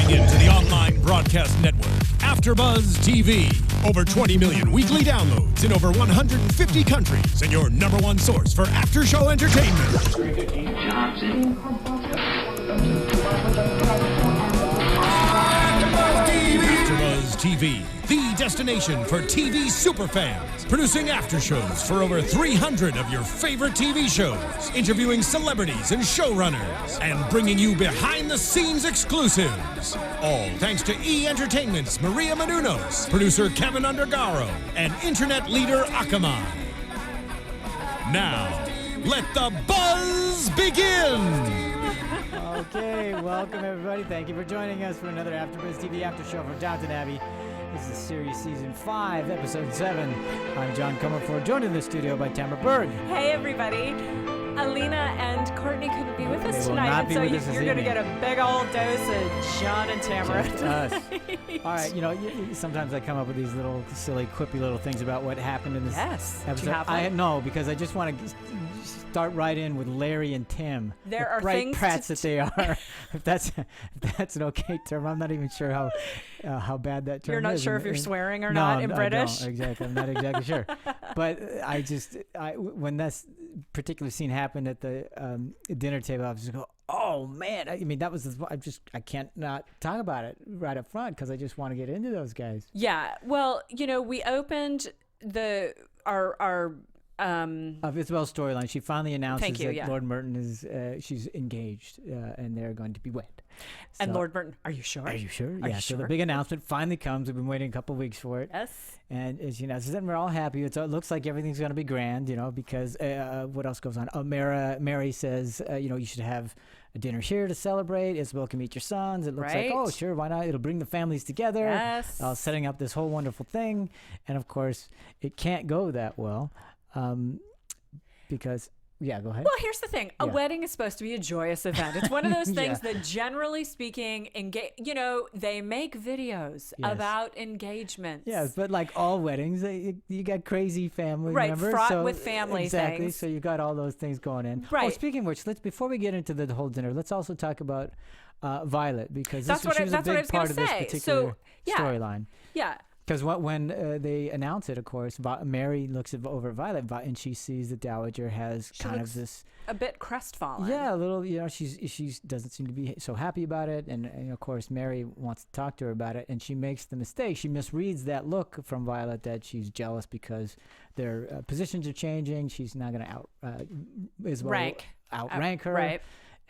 tuning in to the online broadcast network, AFTERBUZZ TV. Over 20 million weekly downloads in over 150 countries, and your number one source for after-show entertainment. AFTERBUZZ TV, the destination for TV superfans. Producing aftershows for over 300 of your favorite TV shows. Interviewing celebrities and showrunners. And bringing you behind-the-scenes exclusives. All thanks to E! Entertainment's Maria Menounos, producer Kevin Undergaro, and internet leader Akamai. Now, let the buzz begin! Okay, welcome everybody. Thank you for joining us for another AFTERBUZZ TV after show for Downton Abbey. This is series season 5, episode 7. I'm John Comerford, joined in the studio by Tamara Berg. Hey everybody. Alina and Courtney couldn't be with us They will tonight, not and be so with us this you're going to evening. get a big old dose of John and Tamara. Just us. All right, you know, sometimes I come up with these little silly, quippy little things about what happened in this Yes. episode. Do you have one? No, because I just want to start right in with Larry and Tim. There the are bright things prats that they are. if that's an okay term, I'm not even sure how bad that term is. You're not sure if you're swearing or no, not in I British? don't, exactly. I'm not exactly sure. But when that particular scene happened at the dinner table, I was just going, oh man! I mean, that was I can't not talk about it right up front because I just want to get into those guys. Yeah. Well, you know, we opened our Of Isabel's storyline, she finally announces that yeah. Lord Merton is she's engaged and they're going to be wed. and So- Lord Merton. Are you sure? Are you sure? Are Yeah. you So the sure? big announcement finally comes. We've been waiting a couple of weeks for it. Yes. And as you know, so then we're all happy. It looks like everything's going to be grand, you know, because what else goes on? Mary says, you know, you should have a dinner here to celebrate. Isabel can meet your sons. It looks like, Right. oh, sure, why not? It'll bring the families together. Yes. Setting up this whole wonderful thing. And of course, it can't go that well because, yeah, go ahead. Well, here's the thing. A Yeah. wedding is supposed to be a joyous event. It's one of those things that, generally speaking, you know, they make videos Yes. about engagements. Yeah, but like all weddings, you got crazy family Right, members. fraught so, with family exactly, things. so you got all those things going in. Oh, Right. speaking of which, before we get into the whole dinner, let's also talk about Violet because That's what she I- was that's a what I big was gonna part of this say. particular So, yeah. storyline. Yeah. Because when they announce it, of course, Mary looks over at Violet and she sees the Dowager has She kind looks of this. a bit crestfallen. Yeah, a little, you know, she doesn't seem to be so happy about it. And of course, Mary wants to talk to her about it. And she makes the mistake. She misreads that look from Violet that she's jealous because their positions are changing. She's not going to outrank her. Right.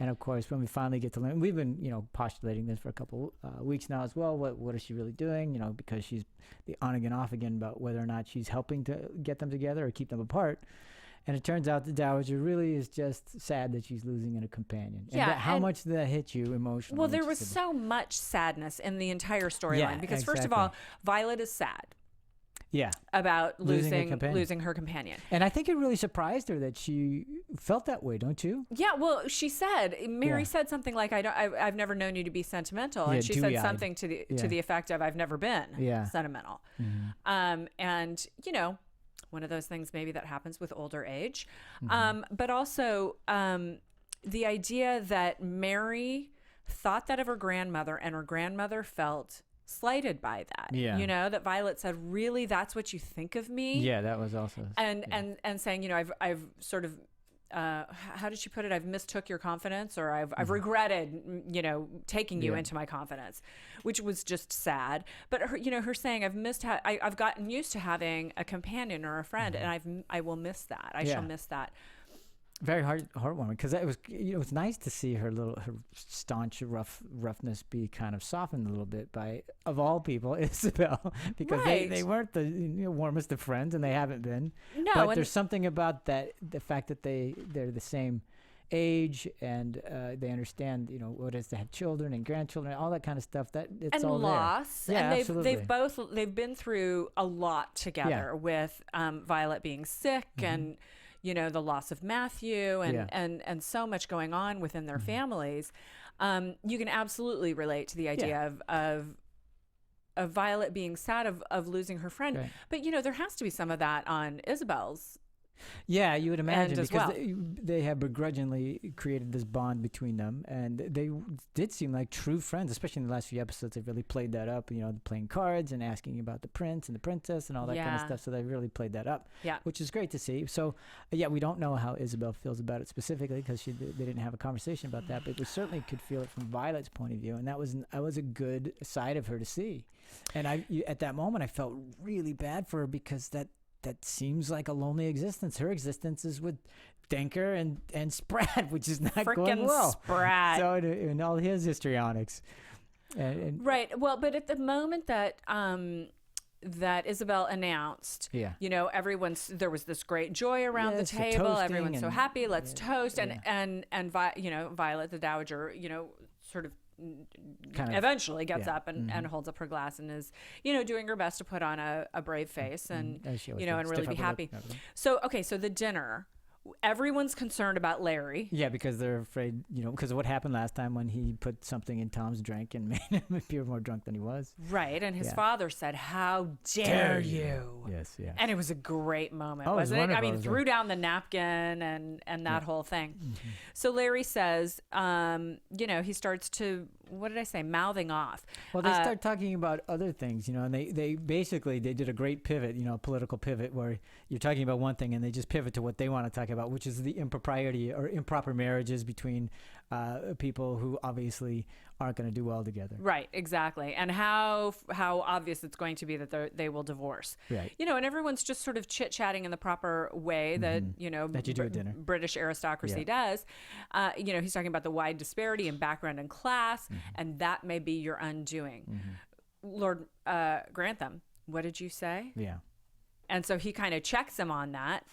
And of course, when we finally get to learn, we've been, you know, postulating this for a couple weeks now as well. What is she really doing? You know, because she's the on again, off again about whether or not she's helping to get them together or keep them apart. And it turns out the Dowager really is just sad that she's losing a companion. Yeah, And how and- much did that hit you emotionally? Well, there Just was to- so much sadness in the entire storyline Yeah, because, first of exactly. all, Violet is sad Yeah. about Losing losing a her companion. companion. And I think it really surprised her that she felt that way, don't you? Yeah, well, she said, Mary Yeah. said something like, I've never known you to be sentimental. Yeah, And she said dewy-eyed. something to Yeah. the effect of, I've never been Yeah. sentimental. Mm-hmm. And, you know, one of those things maybe that happens with older age. Mm-hmm. But also the idea that Mary thought that of her grandmother and her grandmother felt slighted by that. Yeah. You know, that Violet said, really, that's what you think of me? Yeah, that was also. And saying, you know, I've sort of how did she put it? I've mistook your confidence, or I've regretted, you know, taking you Yeah. into my confidence, which was just sad. But her, you know, her saying, I've gotten used to having a companion or a friend, and I will miss that. I shall Yeah. miss that. Very heartwarming because it was, you know, it's nice to see her staunch roughness be kind of softened a little bit by, of all people, Isabel, because Right. they weren't the warmest of friends and they haven't been. No, but and there's something about that, the fact that they're the same age and they understand, you know, what it is to have children and grandchildren, all that kind of stuff. That it's and all loss. there. Yeah, And absolutely. they've been through a lot together with Violet being sick and, you know, the loss of Matthew and so much going on within their families. You can absolutely relate to the idea of Violet being sad of losing her friend. Right. But, you know, there has to be some of that on Isabel's. Yeah, you would imagine, as because well. they have begrudgingly created this bond between them, and they did seem like true friends, especially in the last few episodes. They really played that up, playing cards and asking about the prince and the princess and all that kind of stuff. So they really played that up, which is great to see. So, we don't know how Isabel feels about it specifically, because they didn't have a conversation about that, but we certainly could feel it from Violet's point of view, and that was a good side of her to see. And at that moment, I felt really bad for her, because that seems like a lonely existence. Her existence is with Denker and Sprat, which is not going well. Sprat. So and all his histrionics. Right. Well, but at the moment that that Isabel announced, there was this great joy around the table. Everyone's so happy. Let's toast. And Violet, the Dowager, sort of eventually gets up and holds up her glass and is, doing her best to put on a brave face and really be happy. So the dinner, everyone's concerned about Larry. Yeah, because they're afraid, because of what happened last time when he put something in Tom's drink and made him appear more drunk than he was. Right, and his father said, "How dare you?" Yes, yeah. And it was a great moment, wasn't it? I mean, threw down the napkin and that whole thing. Mm-hmm. So Larry says, he starts to, what did I say, mouthing off. Well, they start talking about other things, and they basically did a great pivot, political pivot, where you're talking about one thing and they just pivot to what they want to talk about, which is the impropriety or improper marriages between people who obviously aren't going to do well together. Right, exactly. And how obvious it's going to be that they will divorce. Right. And everyone's just sort of chit-chatting in the proper way that, that you do at dinner. British aristocracy does. He's talking about the wide disparity in background and class, and that may be your undoing. Lord Grantham, what did you say? Yeah. And so he kind of checks him on that.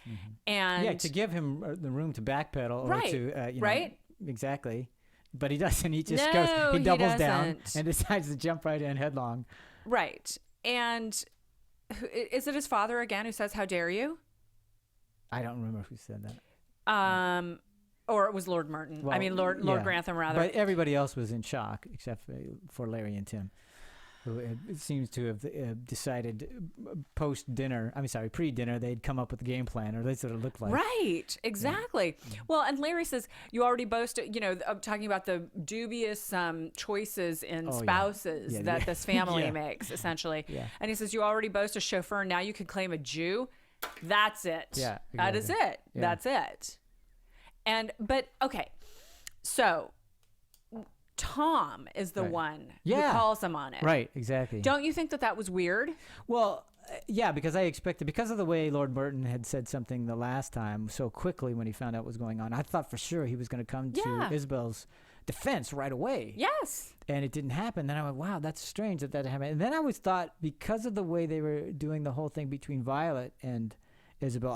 And to give him the room to backpedal. Right, or to, right? Exactly. But he doesn't. He just goes, he doubles down and decides to jump right in headlong. Right. And is it his father again who says, "How dare you"? I don't remember who said that. Or it was Lord Merton. Well, Lord Grantham, rather. But everybody else was in shock except for Larry and Tim, who it seems to have decided pre-dinner, they'd come up with a game plan, or that's what it looked like. Right, exactly. Yeah. Well, and Larry says, you already boast, talking about the dubious choices in spouses that this family makes, essentially. Yeah. And he says, you already boast a chauffeur, now you could claim a Jew. That's it. Yeah, exactly. That is it. Yeah. That's it. But okay, so Tom is the one who calls him on it. Right, exactly. Don't you think that was weird? Well, yeah, because I expected, because of the way Lord Merton had said something the last time so quickly when he found out what was going on, I thought for sure he was going to come to Isabel's defense right away. Yes. And it didn't happen. Then I went, wow, that's strange that happened. And then I always thought, because of the way they were doing the whole thing between Violet and Isabel,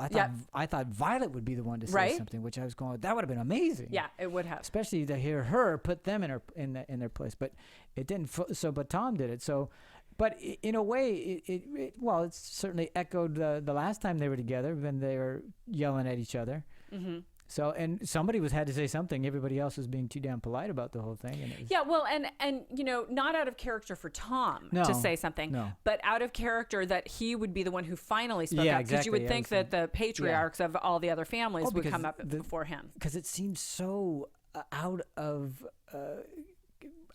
I thought Violet would be the one to say something, which I was going, that would have been amazing. Yeah, it would have. Especially to hear her put them in their place, but it didn't. But Tom did it. So, but in a way, it certainly echoed the last time they were together when they were yelling at each other. Mm-hmm. So, and somebody had to say something. Everybody else was being too damn polite about the whole thing. And and not out of character for Tom to say something, but out of character that he would be the one who finally spoke up. Because you would think that the patriarchs of all the other families would come up before him. Because it seems so out of...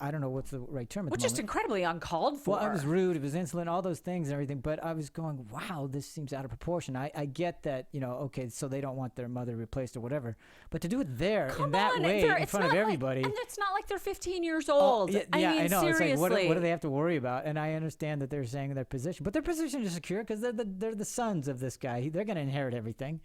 I don't know what's the right term at the moment. Just incredibly uncalled for. Well, it was rude, it was insolent, all those things and everything. But I was going, wow, this seems out of proportion. I get that, okay, so they don't want their mother replaced or whatever. But to do it there in that way in front of everybody. And it's not like they're 15 years old. I mean, I know. Seriously. It's like, what do they have to worry about? And I understand that they're saying their position. But their position is secure because they're the sons of this guy. They're going to inherit everything.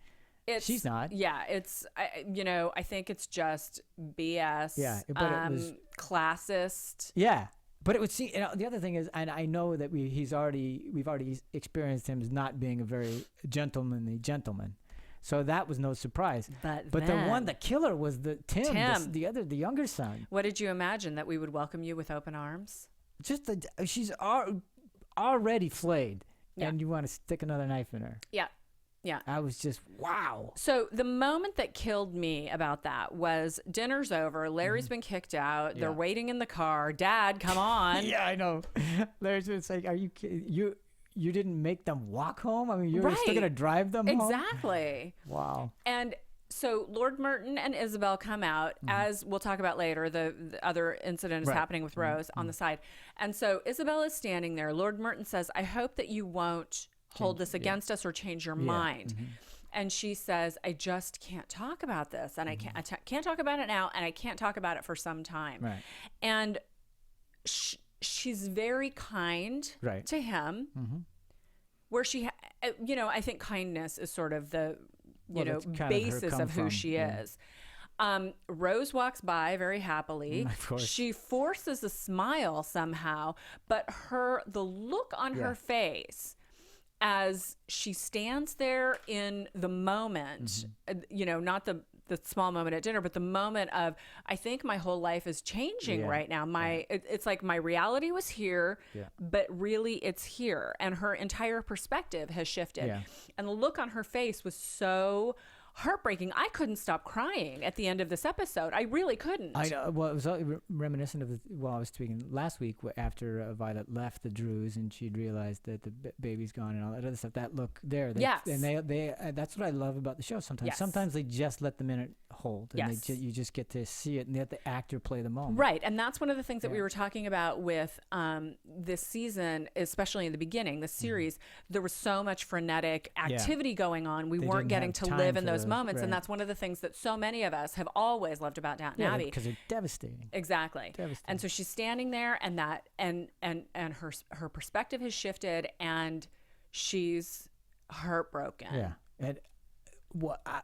She's not. Yeah, it's, I think it's just BS. Yeah, but it was classist. Yeah, but it would seem. The other thing is, and I know that we've already experienced him as not being a very gentlemanly gentleman, so that was no surprise. But the killer was Tim. The younger son. What did you imagine, that we would welcome you with open arms? She's already flayed, and you want to stick another knife in her. Yeah. Yeah. I was just, wow. So the moment that killed me about that was dinner's over. Larry's been kicked out. They're waiting in the car. Dad, come on. Yeah, I know. Larry's just like, are you kidding? you didn't make them walk home. I mean, you're Right. still gonna drive them home. Exactly. Wow. And so Lord Merton and Isabel come out, as we'll talk about later. The other incident is Right. happening with Rose on the side. And so Isabel is standing there. Lord Merton says, I hope that you won't hold this against us or change your mind. And she says, I just can't talk about this. And I can't talk about it now. And I can't talk about it for some time. Right. And she's very kind Right. to him, where she, I think kindness is sort of the, that's kind of her basis come of who from, she yeah. is. Rose walks by very happily. Of course. She forces a smile somehow, but the look on her face as she stands there in the moment, not the small moment at dinner, but the moment of, I think my whole life is changing right now. It's like my reality was here, but really it's here. And her entire perspective has shifted. Yeah. And the look on her face was so heartbreaking. I couldn't stop crying at the end of this episode. I really couldn't. I know. Well, it was reminiscent of I was speaking last week after Violet left the Drews and she'd realized that the baby's gone and all that other stuff. That look there. Yes. And they that's what I love about the show sometimes. Yes. Sometimes they just let the minute hold. And Yes. you just get to see it and let the actor play the moment. Right. And that's one of the things that we were talking about with this season, especially in the beginning, the series. There was so much frenetic activity going on. We weren't getting to live in those moments. And that's one of the things that so many of us have always loved about Downton Abbey. Because they're devastating. Exactly. Devastating. And so she's standing there and her perspective has shifted and she's heartbroken. Yeah. And what I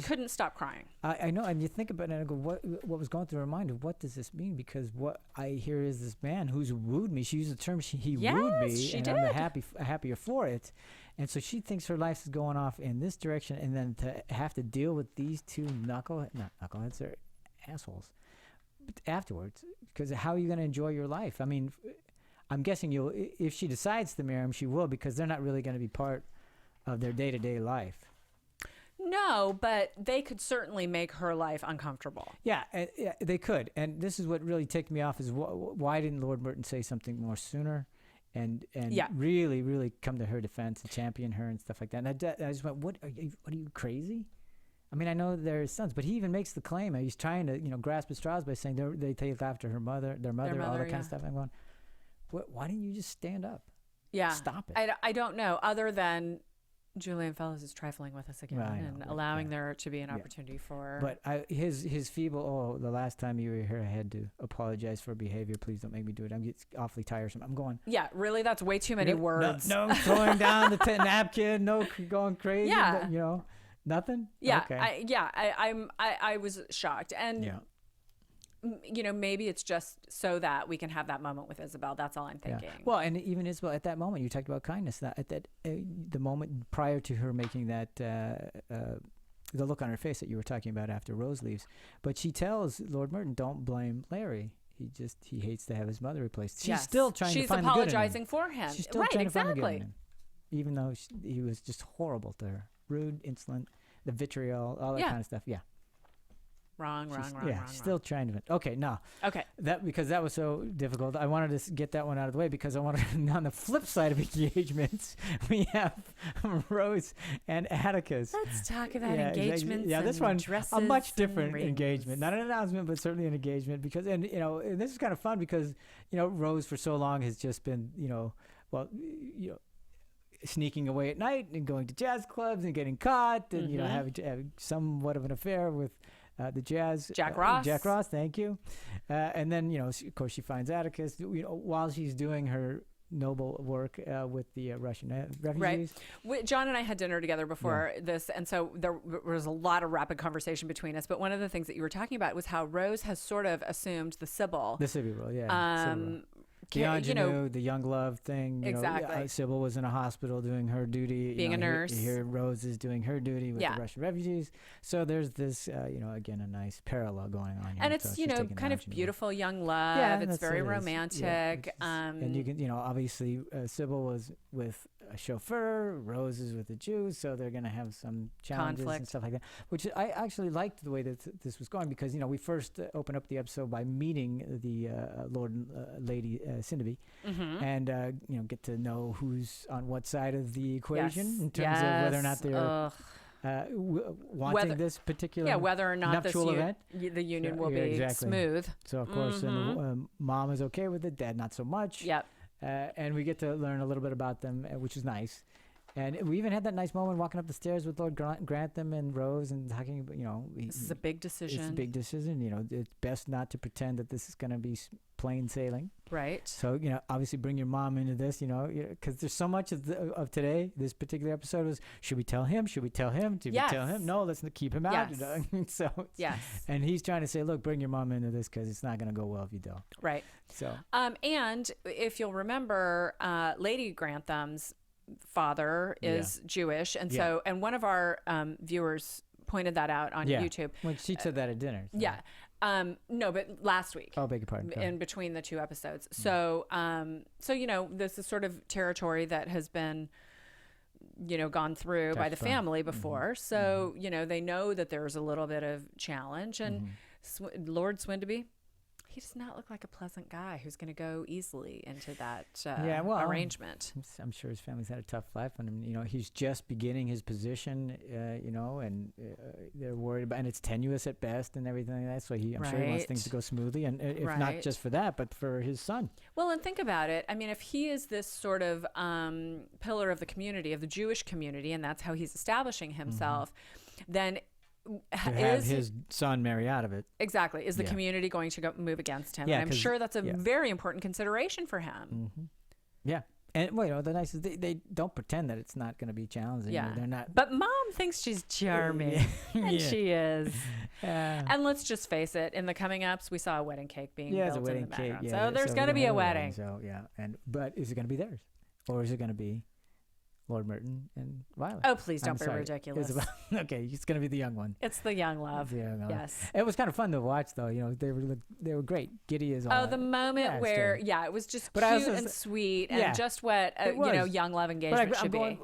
couldn't stop crying. I know, and you think about it and I go, what was going through her mind? What does this mean? Because what I hear is this man who's wooed me. She used the term he wooed me, she and did. I'm happier for it. And so she thinks her life is going off in this direction, and then to have to deal with these two not knuckleheads, they're assholes afterwards. Because how are you going to enjoy your life? I mean, I'm guessing if she decides to marry him, she will, because they're not really going to be part of their day-to-day life. No, but they could certainly make her life uncomfortable. Yeah, they could. And this is what really ticked me off is why didn't Lord Merton say something more sooner and really, really come to her defense and champion her and stuff like that. And I just went, what are you crazy? I mean, I know they're sons, but he even makes the claim. He's trying to, grasp at straws by saying they take after their mother, all that kind of stuff. I'm going, why didn't you just stand up? Yeah. Stop it. I don't know, other than Julian Fellows is trifling with us again and allowing there to be an opportunity for. But his feeble. The last time you were here, I had to apologize for behavior. Please don't make me do it. It's awfully tiresome. I'm going. Yeah, really, that's way too many words. No throwing down the napkin. No going crazy. Yeah. Nothing. Yeah. Okay. I was shocked, and maybe it's just so that we can have that moment with Isabel. That's all I'm thinking. Yeah. Well, and even Isabel, at that moment, you talked about kindness. The moment prior to her making that, the look on her face that you were talking about after Rose leaves, but she tells Lord Merton, "Don't blame Larry. He hates to have his mother replaced." She's still trying to find the good in him. She's apologizing for him. She's still trying to find the good in him, even though he was just horrible to her, rude, insolent, the vitriol, all that kind of stuff. Yeah. Wrong. Still trying to. Okay, no. Okay. Because that was so difficult. I wanted to get that one out of the way because I wanted on the flip side of engagements, we have Rose and Atticus. Let's talk about engagements. Yeah, this one dresses a much different rings. engagement, not an announcement, but certainly an engagement. Because and this is kind of fun because Rose for so long has just been sneaking away at night and going to jazz clubs and getting caught and having somewhat of an affair with. The jazz Jack Ross. Jack Ross, thank you. And then of course she finds Atticus while she's doing her noble work with the Russian refugees. Right. John and I had dinner together before this, and so there was a lot of rapid conversation between us. But one of the things that you were talking about was how Rose has sort of assumed the Sybil. The Sybil role, yeah. The ingenue, the young love thing. Exactly. Sybil was in a hospital doing her duty. Being a nurse. Here Rose is doing her duty with the Russian refugees. So there's this, again, a nice parallel going on here. And it's, kind of beautiful young love. Yeah, it's very romantic. And you can, obviously Sybil was with a chauffeur. Rose is with the Jews, so they're going to have some challenges Conflict. and stuff like that. Which I actually liked the way that this was going, because we first open up the episode by meeting the Lord and Lady Cinderby, and get to know who's on what side of the equation in terms of whether or not they're wanting this particular whether or not nuptial event. The union will be smooth. So of course, and mom is okay with it, dad not so much. Yep. And we get to learn a little bit about them, which is nice. And we even had that nice moment walking up the stairs with Lord Grantham and Rose and talking. This is a big decision. It's a big decision. It's best not to pretend that this is going to be plain sailing. Right. So obviously bring your mom into this. Because there's so much of today. This particular episode was: should we tell him? Should we tell him? Did we tell him? No, let's keep him out. So and he's trying to say, look, bring your mom into this because it's not going to go well if you don't. Right. So and if you'll remember, Lady Grantham's father is Jewish, and so one of our viewers pointed that out on YouTube. Well, she said that at dinner. So. Yeah. No, but last week. Oh, beg your pardon. In between the two episodes. So, this is sort of territory that has been, gone through by the family before. So, they know that there's a little bit of challenge, and Lord Swinderby, he does not look like a pleasant guy who's going to go easily into that arrangement. I'm sure his family's had a tough life on him. He's just beginning his position, and they're worried about, and it's tenuous at best and everything like that. So I'm sure he wants things to go smoothly, and if not just for that, but for his son. Well, and think about it. I mean, if he is this sort of pillar of the community, of the Jewish community, and that's how he's establishing himself, then have his son marry out of it. Exactly. Is the community going to move against him? And I'm sure that's a very important consideration for him. Yeah. And the nice is they don't pretend that it's not going to be challenging. Yeah. They're not. But mom thinks she's charming. And she is. And let's just face it, in the coming ups, we saw a wedding cake being built in the background. So there's going to be a wedding. So but is it going to be theirs? Or is it going to be Lord Merton and Violet? Oh, please don't be ridiculous. Okay, it's going to be the young one. It's the young love. Yes. It was kind of fun to watch, though. They were great. Giddy as all. Oh, the moment where it was just cute and sweet and just what young love engagement should be.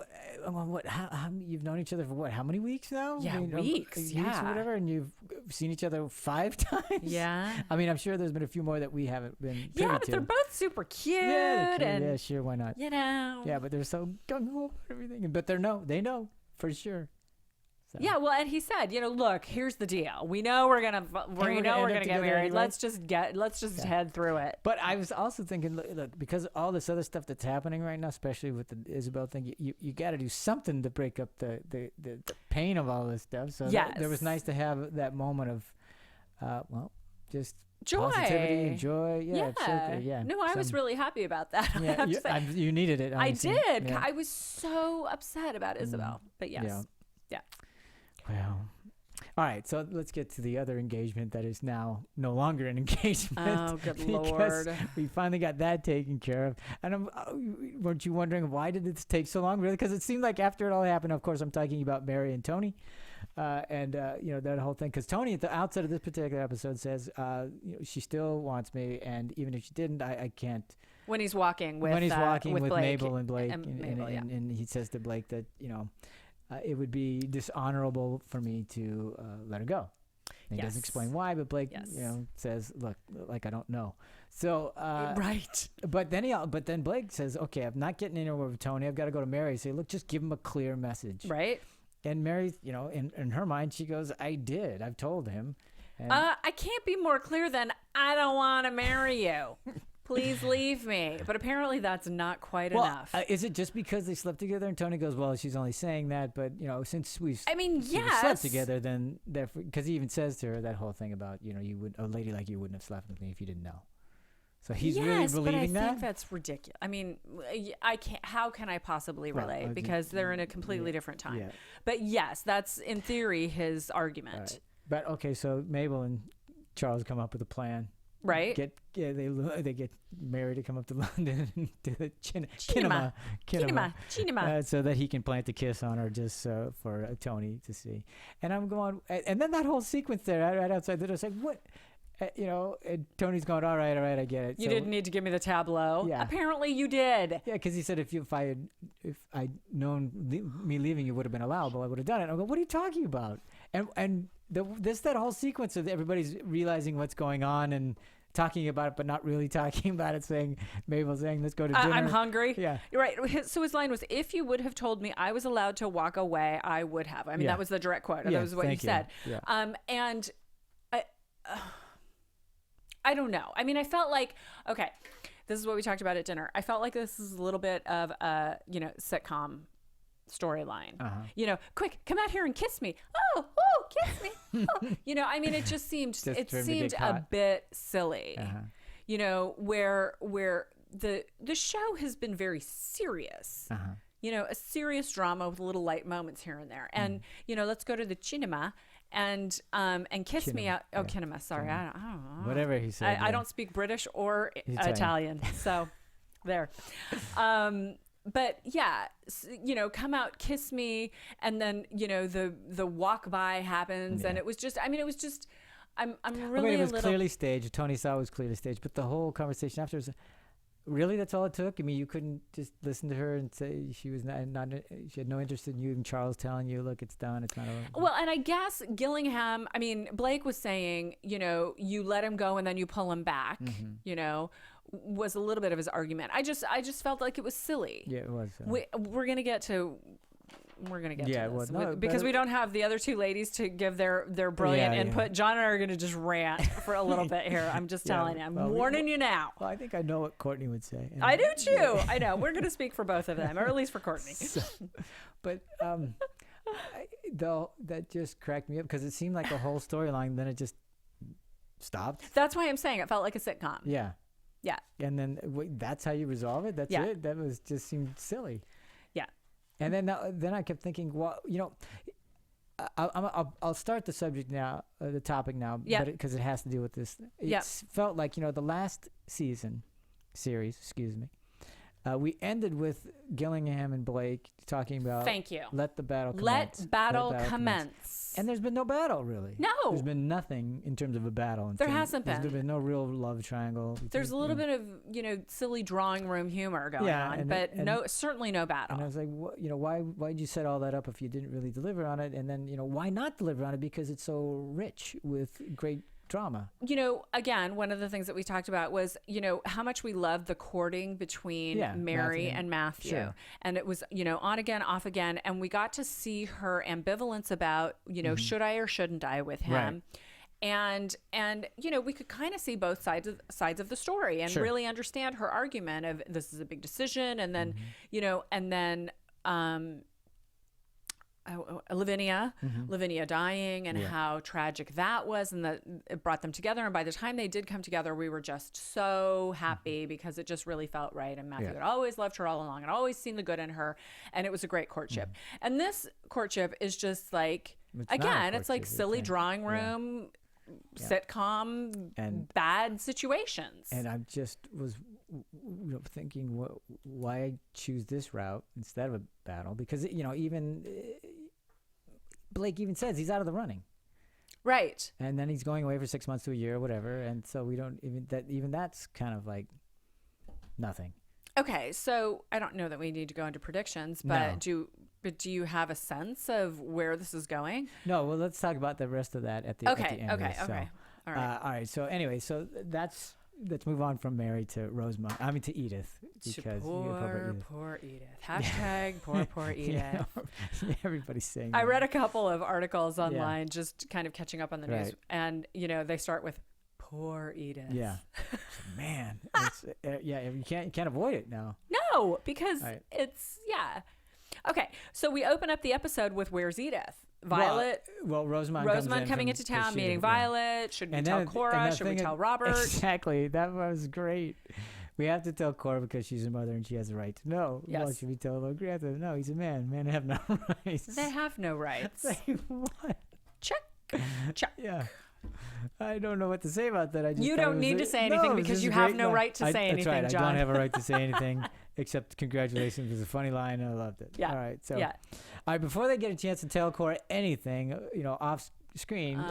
I'm going, what? How you've known each other for what? How many weeks now? Yeah, weeks. Or whatever, and you've seen each other 5 times. Yeah. I mean, I'm sure there's been a few more that we haven't been. Yeah, but they're both super cute. Yeah, sure, why not? Yeah, but they're so gung ho about everything, but they know for sure. So. Yeah, well, and he said, look, here's the deal. We know we're gonna get married. Anyway. Let's just head through it. But I was also thinking, look, because all this other stuff that's happening right now, especially with the Isabel thing, you got to do something to break up the pain of all this stuff. So it was nice to have that moment of, just joy, positivity, and joy. Yeah. No, I was really happy about that. Yeah, you needed it. I did. Yeah. I was so upset about Isabel, but yes. Yeah. Well, all right. So let's get to the other engagement that is now no longer an engagement. Oh, good Lord! We finally got that taken care of. And weren't you wondering why did this take so long? Really? Because it seemed like after it all happened. Of course, I'm talking about Mary and Tony, and that whole thing. Because Tony, at the outset of this particular episode, says she still wants me, and even if she didn't, I can't. When he's walking with Mabel and Blake, and he says to Blake that it would be dishonorable for me to let her go. And he doesn't explain why, but Blake, says, "Look, like I don't know." So right. But then Blake says, "Okay, I'm not getting anywhere with Tony. I've got to go to Mary. Say, look, just give him a clear message." Right. And Mary, in her mind, she goes, "I did. I've told him." And I can't be more clear than I don't want to marry you. Please leave me. But apparently that's not quite enough. Is it just because they slept together? And Tony goes, well, she's only saying that, but since we slept together, then because he even says to her that whole thing about a lady like you wouldn't have slept with me if you didn't know. So he's really believing that. I think that's ridiculous. I mean, I can't. How can I possibly relate? Because they're in a completely different time. Yeah. But yes, that's in theory his argument. Right. But okay, so Mabel and Charles come up with a plan. Right. They get Mary to come up to London to the Cinema, so that he can plant a kiss on her just for Tony to see. And I'm going, and then that whole sequence there right outside the door, it's like what? And Tony's going, all right, I get it. You didn't need to give me the tableau. Yeah. Apparently you did. Yeah, because he said if I'd known me leaving, you would have been allowable, I would have done it. I go, what are you talking about? And that whole sequence of everybody's realizing what's going on and talking about it, but not really talking about it, Mabel saying, let's go to dinner. I'm hungry. Yeah. You're right. So his line was, if you would have told me I was allowed to walk away, I would have. I mean, that was the direct quote. That was what you said. Yeah. And I don't know. I mean, I felt like, okay, this is what we talked about at dinner. I felt like this is a little bit of a, sitcom storyline. Quick, come out here and kiss me. Oh, kiss me. Oh. I mean, it just seemed a bit silly. Where the show has been very serious. A serious drama with little light moments here and there. And let's go to the cinema and kiss Kinema. Me out. Oh, Kinema. Sorry, I don't know. Whatever he said. I don't speak British or Italian, so there. But yeah, come out, kiss me, and then the walk by happens, and it was just. I'm really it was clearly staged. Tony saw it was clearly staged, but the whole conversation afterwards. Really, that's all it took? I mean, you couldn't just listen to her and say she was not she had no interest in you, and Charles telling you, look, it's done, it's not over. Well, and I guess Blake was saying, you let him go and then you pull him back, was a little bit of his argument. I just felt like it was silly. Yeah, it was. We're going to get to this well, because we don't have the other two ladies to give their brilliant input. Yeah. John and I are going to just rant for a little bit here. I'm just telling you. I'm warning you now. Well, I think I know what Courtney would say. I do too. I know. We're going to speak for both of them, or at least for Courtney. But that just cracked me up because it seemed like a whole storyline. Then it just stopped. That's why I'm saying it felt like a sitcom. Yeah. Yeah. And then that's how you resolve it. That's it. That was just seemed silly. And then I kept thinking, well, I'll start the subject now, the topic now, because it has to do with this. It felt like the last series, we ended with Gillingham and Blake talking about. Thank you. Let the battle commence. Let battle commence. And there's been no battle really. No. There's been nothing in terms of a battle. There hasn't been. There's been no real love triangle. There's a little bit of silly drawing room humor going on, but certainly no battle. And I was like, why'd you set all that up if you didn't really deliver on it? And then why not deliver on it? Because it's so rich with great drama. Again, one of the things that we talked about was, how much we loved the courting between Mary and Matthew. Sure. And it was, on again, off again. And we got to see her ambivalence about, should I or shouldn't I with him? Right. And we could kind of see both sides of the story and really understand her argument of this is a big decision. And then, Lavinia dying and how tragic that was, and that it brought them together. And by the time they did come together, we were just so happy because it just really felt right. And Matthew had always loved her all along and always seen the good in her, and it was a great courtship. And this courtship is just like, it's like silly drawing room sitcom and bad situations. And I just was thinking, why choose this route instead of a battle? Because even Blake even says he's out of the running, right? And then he's going away for 6 months to a year or whatever, and so we don't even that's kind of like nothing. Okay, so I don't know that we need to go into predictions, but do you have a sense of where this is going? No. Well, let's talk about the rest of that at the end. Okay. All right. So anyway, let's move on from Mary to Rosamund. I mean to Edith, because poor Edith. Hashtag poor Edith. Everybody's saying. I read a couple of articles online, just kind of catching up on the news, and they start with poor Edith. Yeah, man. You can't avoid it now. No, because it's Okay, so we open up the episode with "Where's Edith?" Violet. Well, Rosamund coming into town, meeting Violet. Should we tell Cora? Should we tell Robert? Exactly. That was great. We have to tell Cora because she's a mother and she has a right to know. Yes. Well, should we tell Earl of Grantham? No, he's a man. Men have no rights. They have no rights. What? Check. Yeah. I don't know what to say about that. You don't need to say anything because you have no right to say anything, John. John. I don't have a right to say anything except congratulations. It was a funny line. I loved it. Yeah. All right. So, all right. Before they get a chance to tell Cora anything, off screen,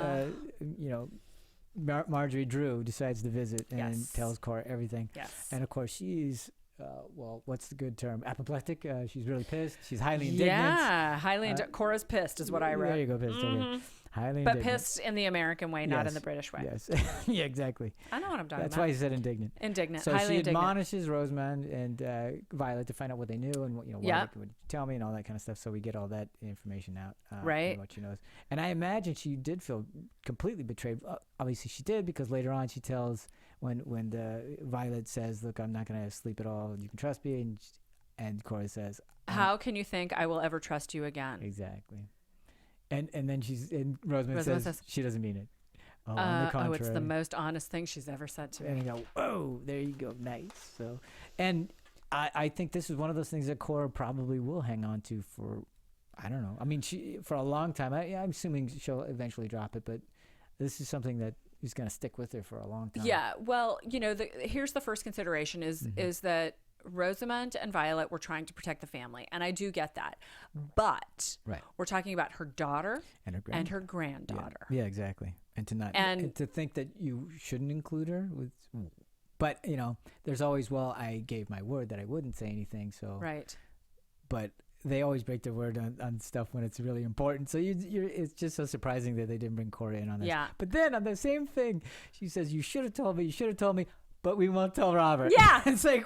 Marjorie Drew decides to visit and tells Cora everything. Yes. And of course she's what's the good term? Apoplectic. She's really pissed. She's highly indignant. Yeah, highly Cora's pissed is what I wrote. There you go, pissed. Okay. Highly but indignant. pissed in the American way, not in the British way. Yes. Yeah, exactly. I know what I'm talking That's about. why you said indignant. Indignant. So highly she indignant. admonishes Rosamund and Violet to find out what they knew and what why they would tell me and all that kind of stuff. So we get all that information out. Right. And what she knows. And I imagine she did feel completely betrayed. Obviously she did, because later on she tells when the Violet says, "Look, I'm not going to sleep at all. You can trust me." And Cora says, "How can you think I will ever trust you again?" Exactly. And then Rosamund says she doesn't mean it. On the contrary. It's the most honest thing she's ever said to me. And you go, whoa, there you go, nice. So, and I think this is one of those things that Cora probably will hang on to for, I don't know. I mean, for a long time. I'm assuming she'll eventually drop it, but this is something that is going to stick with her for a long time. Yeah. Well, here's the first consideration is that Rosamund and Violet were trying to protect the family, and I do get that, but we're talking about her daughter and her granddaughter. Yeah, exactly. And to think that you shouldn't include her with, but there's always, I gave my word that I wouldn't say anything, so right. But they always break their word on stuff when it's really important. So it's just so surprising that they didn't bring Cora in on this. Yeah. But then on the same thing, she says, "You should have told me. You should have told me." But we won't tell Robert. Yeah. It's like,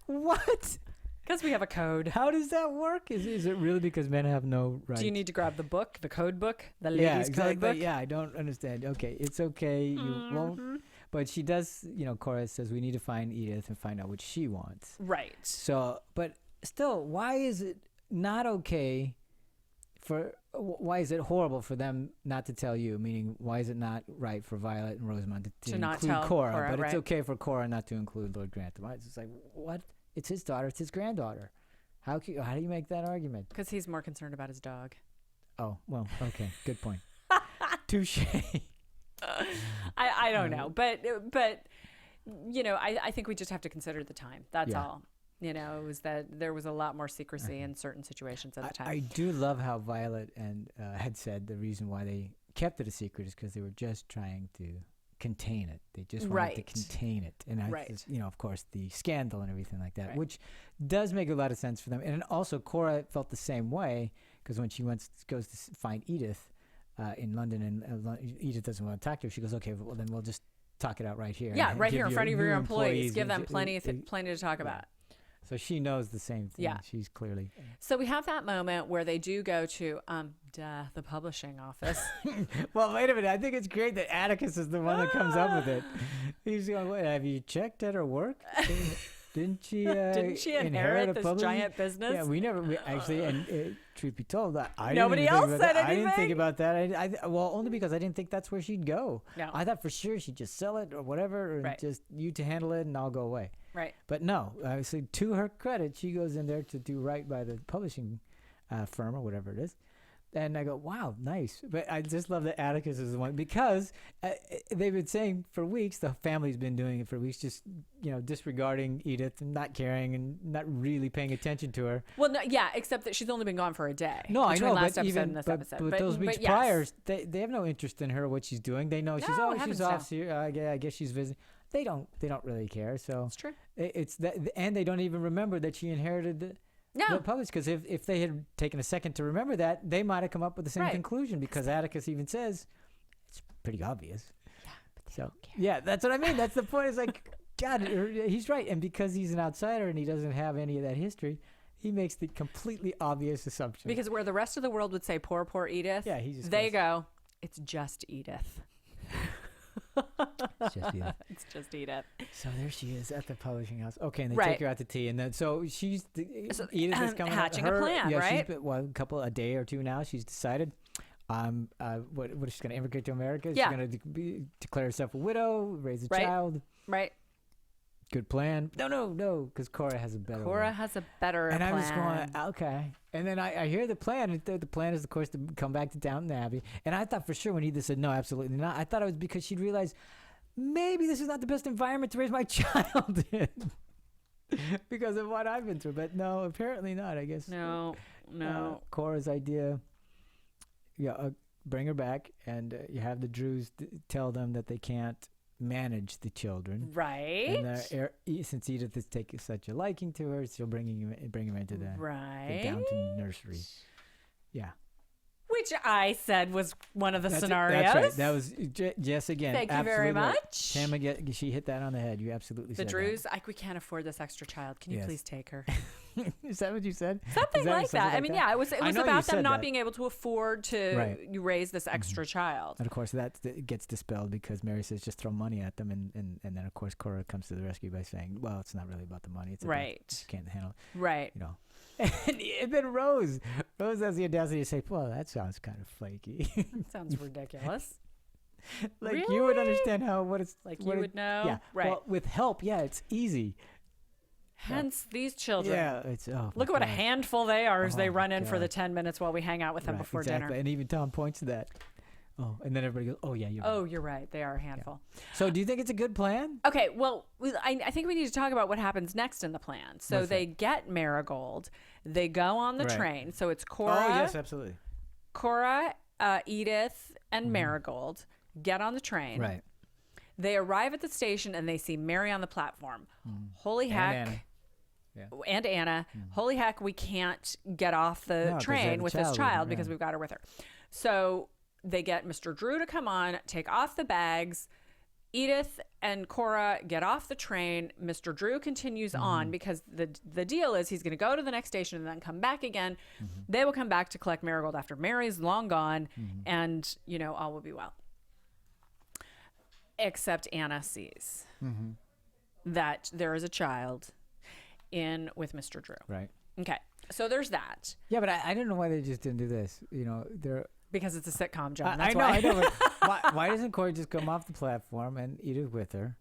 what? Because we have a code. How does that work? Is it really because men have no rights? Do you need to grab the book, the code book, the ladies' code book? Yeah, I don't understand. Okay, it's okay. You won't. But she does, Cora says we need to find Edith and find out what she wants. Right. So, but still, why is it not okay why is it horrible for them not to tell you? Meaning, why is it not right for Violet and Rosamund to not include tell Cora? But it's okay for Cora not to include Lord Grantham. It's just like, what? It's his daughter. It's his granddaughter. How do you make that argument? Because he's more concerned about his dog. Oh, well, okay. Good point. Touche. I don't know. But I think we just have to consider the time. That's all. It was that there was a lot more secrecy in certain situations at the time. I do love how Violet had said the reason why they kept it a secret is because they were just trying to contain it. They just wanted to contain it. And, of course, the scandal and everything like that, which does make a lot of sense for them. And also, Cora felt the same way because when she goes to find Edith in London and Edith doesn't want to talk to her, she goes, okay, well, then we'll just talk it out right here. Yeah, right here in front of your employees. Give them plenty to talk about. So she knows the same thing. Yeah. She's clearly. So we have that moment where they do go to the publishing office. Well, wait a minute. I think it's great that Atticus is the one that comes up with it. He's going, wait, have you checked at her work? Didn't she inherit this giant business? Yeah, we actually, and truth be told, nobody else said anything. I didn't think about that. Well, only because I didn't think that's where she'd go. No. I thought for sure she'd just sell it or whatever, and just you to handle it, and I'll go away. Right. But no, so to her credit, she goes in there to do right by the publishing firm or whatever it is. And I go, wow, nice. But I just love that Atticus is the one because they've been saying for weeks, the family's been doing it for weeks, just, disregarding Edith and not caring and not really paying attention to her. Well, no, yeah, except that she's only been gone for a day. No, I know, last but episode and this episode. But those weeks prior, they have no interest in her, what she's doing. They know she's off here. I guess she's visiting. They don't really care. So it's true. It's that, and they don't even remember that she inherited the publish, because if they had taken a second to remember that, they might have come up with the same conclusion, because Atticus even says it's pretty obvious. Yeah, but they don't care. Yeah, that's what I mean. That's the point. It's like, God, he's right. And because he's an outsider and he doesn't have any of that history, he makes the completely obvious assumption. Because where the rest of the world would say, poor Edith, they go, it's just Edith. It's just Edith. So there she is at the publishing house. Okay, and they take her out to tea, and then Edith is coming hatching a plan, right? She's been, a day or two now. She's decided, what she's going to immigrate to America. Yeah. She's going to declare herself a widow, raise a child. Right. Good plan. No, because Cora has a better plan. And I was going, okay. And then I hear the plan. The plan is, of course, to come back to Downton Abbey. And I thought for sure when Edith said, no, absolutely not, I thought it was because she'd realized maybe this is not the best environment to raise my child in because of what I've been through. But no, apparently not, I guess. No. Cora's idea, bring her back, and you have the Drews tell them that they can't manage the children. Right. And since Edith is taking such a liking to her, she'll bring him into the Downton nursery. Yeah. Which I said was one of the scenarios. That's right. That was Jess again. Thank you very much. Tamara, she hit that on the head. You absolutely said the Drews, that. We can't afford this extra child. Can you please take her? Is that what you said? Something like that. I mean, yeah, it was about them not being able to afford to raise this extra child. And of course, that gets dispelled because Mary says just throw money at them, and then of course Cora comes to the rescue by saying, well, it's not really about the money. It's about you can't handle it. Right. You know. And then Rose has the audacity to say, well, that sounds kind of flaky. Sounds ridiculous. Like really? You would understand what it's like. You would know. Yeah. Right. Well, with help, it's easy. Hence these children. Yeah. It's look at what a handful they are as they run in for the 10 minutes while we hang out with them before dinner. And even Tom points to that. Oh, and then everybody goes, oh, yeah, you're right. Oh, you're right. They are a handful. Yeah. So do you think it's a good plan? Okay, well, I think we need to talk about what happens next in the plan. So they get Marigold. They go on the train. So it's Cora. Oh, yes, absolutely. Cora, Edith, and Marigold get on the train. Right. They arrive at the station and they see Mary on the platform. Holy heck. And Anna. Holy heck, we can't get off the train with this child because we've got her with her. So they get Mr. Drew to come on, take off the bags. Edith and Cora get off the train. Mr. Drew continues on because the deal is he's going to go to the next station and then come back again. They will come back to collect Marigold after Mary's long gone, and, all will be well. Except Anna sees that there is a child in with Mr. Drew. Right. Okay. So there's that. Yeah, but I don't know why they just didn't do this. Because it's a sitcom, John. I know. But why doesn't Corey just come off the platform and eat it with her?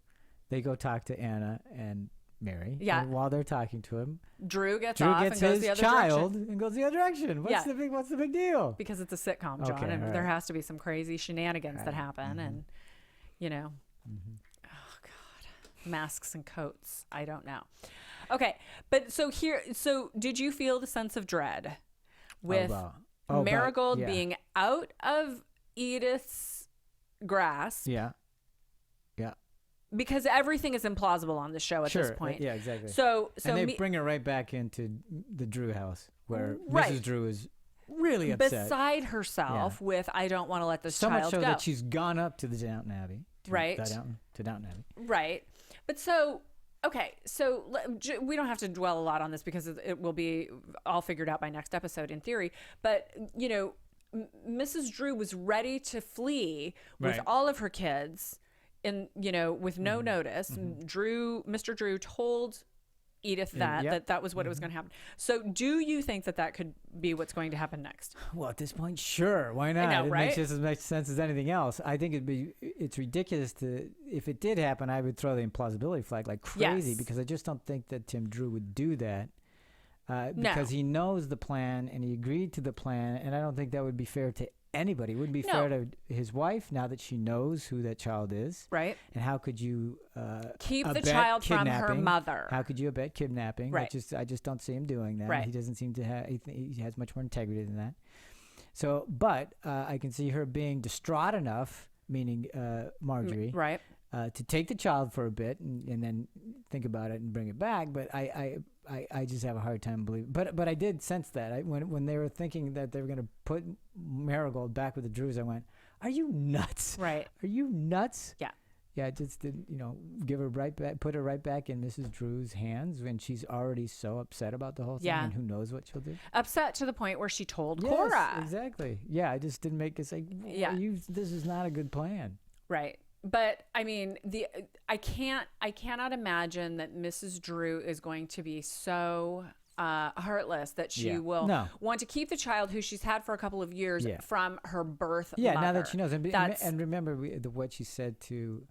They go talk to Anna and Mary. Yeah. And while they're talking to him, Drew gets off and goes the other direction. And goes the other direction. What's the big deal? Because it's a sitcom, John, and there has to be some crazy shenanigans that happen, and oh God, masks and coats. I don't know. Okay, but so did you feel the sense of dread with Marigold being out of Edith's grasp? Yeah. Because everything is implausible on the show at this point. Yeah, exactly. So and they bring her right back into the Drew house where Mrs. Drew is really upset, beside herself with I don't want to let this child go. So much so that she's gone up to the Downton Abbey. To Downton Abbey. Right. But okay, so we don't have to dwell a lot on this because it will be all figured out by next episode in theory. But, Mrs. Drew was ready to flee with all of her kids with no notice. Mr. Drew told Edith that was what it was going to happen. So do you think that could be what's going to happen next? Well, at this point, sure. Why not? I know, right? It makes just as much sense as anything else. I think it's ridiculous if it did happen, I would throw the implausibility flag like crazy because I just don't think that Tim Drew would do that because he knows the plan and he agreed to the plan, and I don't think that would be fair to anybody. It wouldn't be fair to his wife now that she knows who that child is. Right. And how could you keep the child from her mother? How could you abet kidnapping? Right. I just don't see him doing that. Right. He doesn't seem to have. He has much more integrity than that. So, but I can see her being distraught enough, meaning Marjorie, right, to take the child for a bit and then think about it and bring it back. But I just have a hard time believing. But I did sense that when they were thinking that they were going to put Marigold back with the Drews, I went, "Are you nuts? Right? Are you nuts?" Yeah. Yeah, just didn't, give her right back, put her right back in Mrs. Drew's hands when she's already so upset about the whole thing, and who knows what she'll do. Upset to the point where she told Cora. Exactly. Yeah, I just didn't make it say, this is not a good plan. Right. But I mean, I cannot imagine that Mrs. Drew is going to be so heartless that she will want to keep the child who she's had for a couple of years from her birth mother. Now that she knows. And remember what she said to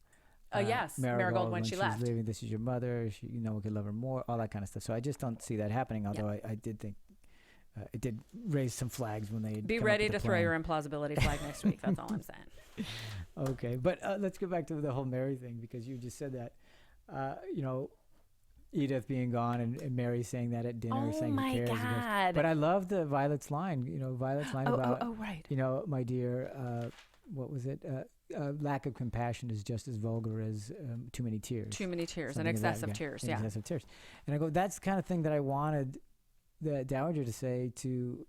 Marigold when she left. Was leaving, this is your mother. We could love her more, all that kind of stuff. So I just don't see that happening, although I did think it did raise some flags when they be ready to throw your implausibility flag next week. That's all I'm saying. Okay, but let's go back to the whole Mary thing because you just said that. Edith being gone and Mary saying that at dinner, Oh saying my who cares. Who cares? God. But I love the Violet's line. Violet's line about, right. my dear, what was it? Lack of compassion is just as vulgar as too many tears. Too many tears, Something an of that, excess of tears. an Yeah. excess of tears. And I go, that's the kind of thing that I wanted the Dowager to say to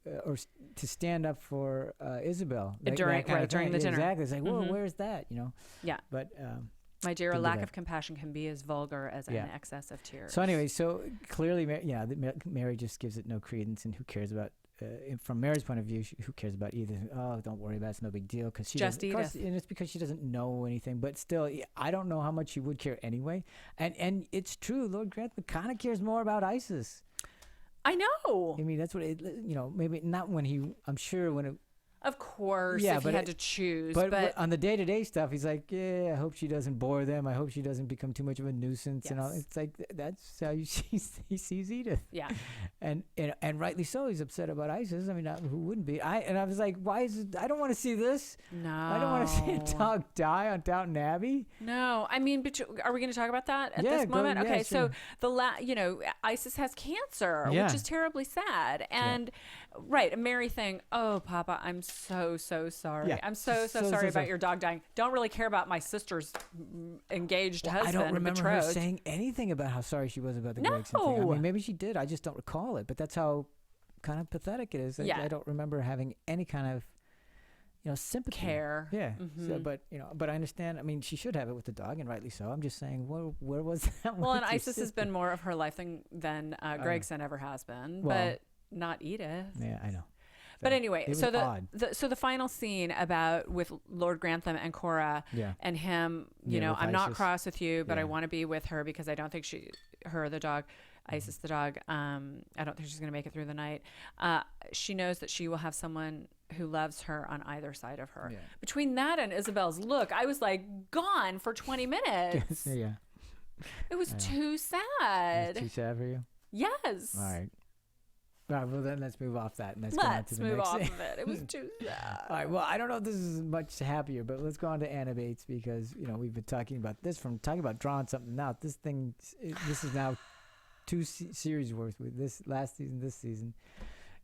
stand up for Isabel During the dinner. Exactly. It's like, whoa, where's that? Yeah. But My dear, a lack of compassion can be as vulgar as an excess of tears. so anyway, clearly, Mary just gives it no credence, and who cares about? From Mary's point of view, who cares about Edith? Oh, don't worry about it. It's no big deal because she just doesn't, Edith, and it's because she doesn't know anything. But still, I don't know how much she would care anyway. And it's true. Lord Grantham kind of cares more about Isis. I know. I mean, that's what maybe not when he. I'm sure when it. Of course, if he had to choose. But on the day-to-day stuff, he's like, I hope she doesn't bore them. I hope she doesn't become too much of a nuisance. Yes. And all. It's like, that's how he sees Edith. Yeah. And rightly so. He's upset about Isis. I mean, who wouldn't be? I was like, why is it? I don't want to see this. No. I don't want to see a dog die on Downton Abbey. No. I mean, are we going to talk about that at this moment? Okay. Sure. So Isis has cancer, which is terribly sad. And right, a Mary thing. Oh, Papa, I'm so sorry. Yeah. I'm so sorry about your dog dying. Don't really care about my sister's engaged husband. I don't remember betrothed. her saying anything about how sorry she was about the Gregson thing. I mean, maybe she did. I just don't recall it. But that's how kind of pathetic it is. I don't remember having any kind of sympathy, care. Yeah. So, but I understand. I mean, she should have it with the dog, and rightly so. I'm just saying, where was that? Well, and Isis has been more of her life than Gregson ever has been, but not Edith. Yeah, I know. But anyway, so odd. the final scene with Lord Grantham and Cora and him, I'm not cross with you, but I want to be with her because I don't think the dog, Isis the dog, I don't think she's going to make it through the night. She knows that she will have someone who loves her on either side of her. Yeah. Between that and Isabel's look, I was like gone for 20 minutes. Yeah. It was too sad. It was too sad for you? Yes. All right. All right, well then let's move off that. And let's move off of it. It was too sad. All right, well, I don't know if this is much happier, but let's go on to Anna Bates because, we've been talking about this talking about drawing something out. This is now 2 series worth with this last season, this season.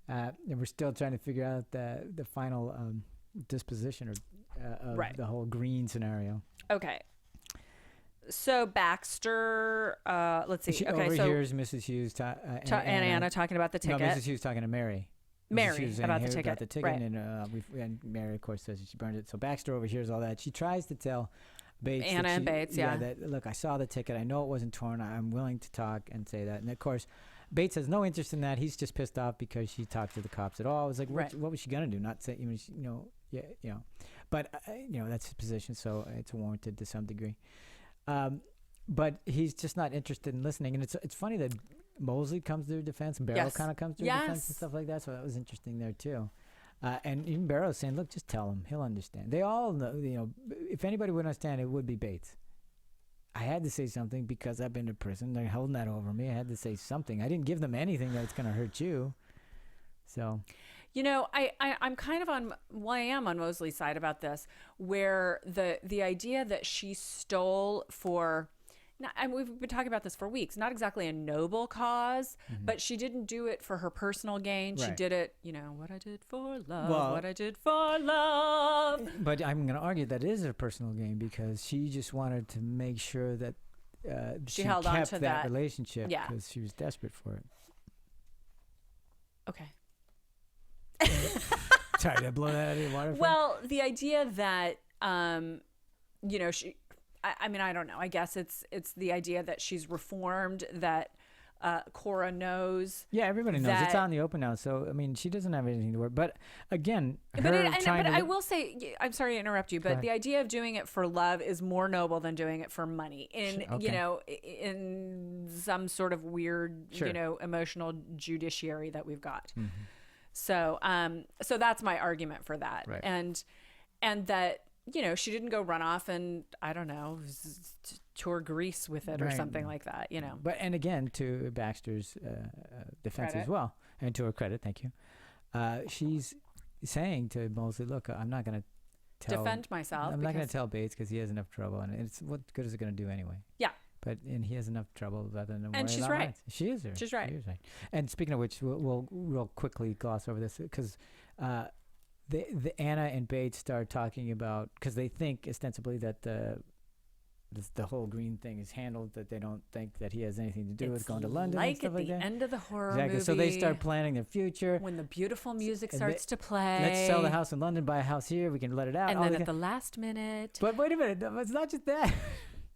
And we're still trying to figure out the final disposition of the whole green scenario. Okay. So Baxter, let's see. She okay, overhears Mrs. Hughes and Anna talking about the ticket. No, Mrs. Hughes talking to Mary. Mary about the ticket. About the ticket, right. And Mary, of course, says she burned it. So Baxter overhears all that. She tries to tell Bates, Anna and Bates, that look, I saw the ticket. I know it wasn't torn. I'm willing to talk and say that. And of course, Bates has no interest in that. He's just pissed off because she talked to the cops at all. I was like, what was she gonna do? Not say, But that's his position, so it's warranted to some degree. But he's just not interested in listening. And it's funny that Mosley comes to her defense and Barrow kind of comes to her defense and stuff like that. So that was interesting there too. And even Barrow's saying, look, just tell him. He'll understand. They all know, if anybody would understand, it would be Bates. I had to say something because I've been to prison. They're holding that over me. I had to say something. I didn't give them anything that's going to hurt you. So... I'm kind of I am on Mosley's side about this, where the idea that she stole for, and we've been talking about this for weeks, not exactly a noble cause, but she didn't do it for her personal gain. Right. She did it, what I did for love, what I did for love. But I'm going to argue that it is her personal gain because she just wanted to make sure that she held on to that relationship because she was desperate for it. Okay. Sorry, did I blow that out of your water? Well, the idea that, she, I mean, I don't know. I guess it's the idea that she's reformed, that Cora knows. Yeah, everybody knows. It's out in the open now. So, I mean, she doesn't have anything to worry. But again, I will say, I'm sorry to interrupt you, but the idea of doing it for love is more noble than doing it for money in some sort of weird, emotional judiciary that we've got. Mm-hmm. So that's my argument for that. Right. And that, she didn't go run off and, I don't know, tour Greece with it or something like that, But, and again, to Baxter's defense as well, and to her credit, thank you. She's saying to Mosley, look, I'm not going to defend myself. I'm not going to tell Bates because he has enough trouble. And what good is it going to do anyway? Yeah. and he has enough trouble other than And she's about right. rights. She is right. She's right. She is right. And speaking of which, we'll real quickly gloss over this because the Anna and Bates start talking about, because they think ostensibly that the whole green thing is handled, that they don't think that he has anything to do with going to London and stuff like that. Like at the end of the horror Exactly. movie. So they start planning their future. When the beautiful music And starts to play. Let's sell the house in London, buy a house here. We can let it out. And then at the last minute, But wait a minute, it's not just that.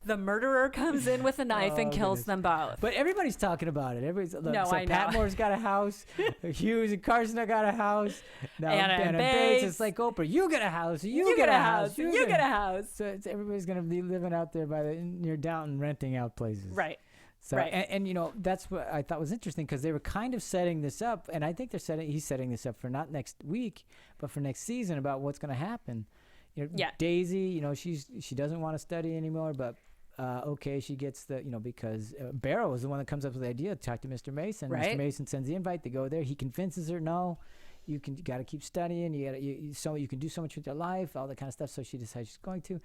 the murderer comes in with a knife and kills them both. But everybody's talking about it. Everybody's No, so I know. Patmore's got a house. Hughes and Carson have got a house. Now Anna and Bates. Bates. It's like Oprah. You get a house. You get a house. You get a house. So everybody's gonna be living out there near Downton, renting out places. Right. So Right. and that's what I thought was interesting, because they were kind of setting this up, and I think he's setting this up for not next week, but for next season, about what's going to happen. Yeah. Daisy, she doesn't want to study anymore, but okay, she gets because Barrow is the one that comes up with the idea to talk to Mr. Mason. Right. Mr. Mason sends the invite. They go there. He convinces her, no, you got to keep studying. You can do so much with your life, all that kind of stuff. So she decides she's going to.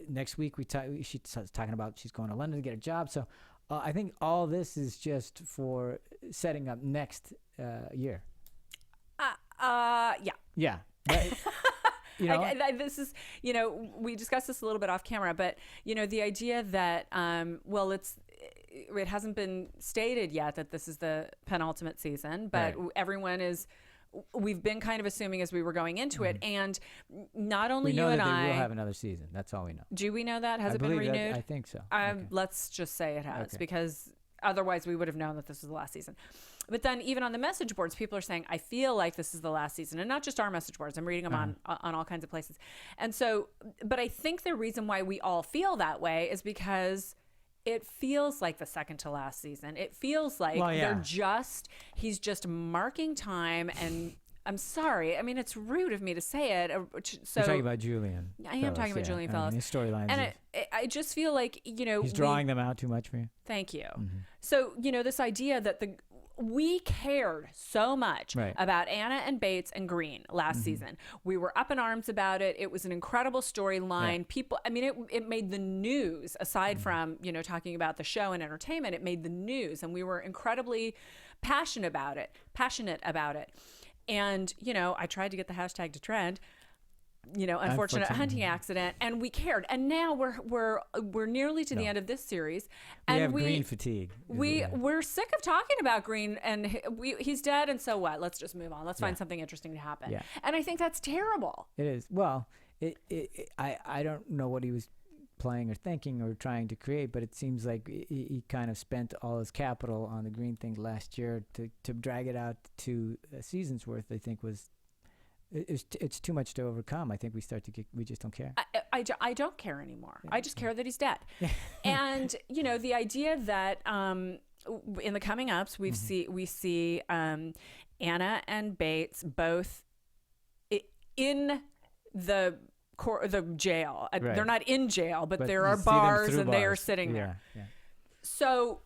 Next week she's talking about she's going to London to get a job. So I think all this is just for setting up next year. Yeah. Yeah. But, This is, we discussed this a little bit off camera, but the idea that, it hasn't been stated yet that this is the penultimate season, but right. We've been kind of assuming as we were going into it, and not only we know you and that I they will have another season. That's all we know. Do we know that? Has I it been believe renewed? I think so. Okay. Let's just say it has, Okay. because otherwise we would have known that this was the last season. But then even on the message boards, people are saying, I feel like this is the last season. And not just our message boards. I'm reading them on all kinds of places. And so, but I think the reason why we all feel that way is because it feels like the second to last season. It feels like he's just marking time. And I'm sorry. I mean, it's rude of me to say it. So you're talking about Julian. I am talking about Julian Fellows. His storylines. And I just feel like, he's drawing them out too much for you. Thank you. Mm-hmm. So, this idea that we cared so much about Anna and Bates and Green last season. We were up in arms about it. It was an incredible storyline. Yeah. People, it made the news, aside from, talking about the show and entertainment, it made the news, and we were incredibly passionate about it. And, I tried to get the hashtag to trend. Unfortunate hunting accident, and we cared. And now we're nearly to the end of this series, and we have Green fatigue. We're sick of talking about Green, and he's dead, and so what? Let's just move on. Let's find something interesting to happen. Yeah. And I think that's terrible. It is. Well, I don't know what he was playing or thinking or trying to create, but it seems like he kind of spent all his capital on the Green thing last year to drag it out to a season's worth. I think it's too much to overcome. I think we just don't care. I don't care anymore. I just care that he's dead. And the idea that in the coming ups we see Anna and Bates both in the jail. Right. They're not in jail, but there you are see them bars, through and they are bars. sitting there. Yeah. So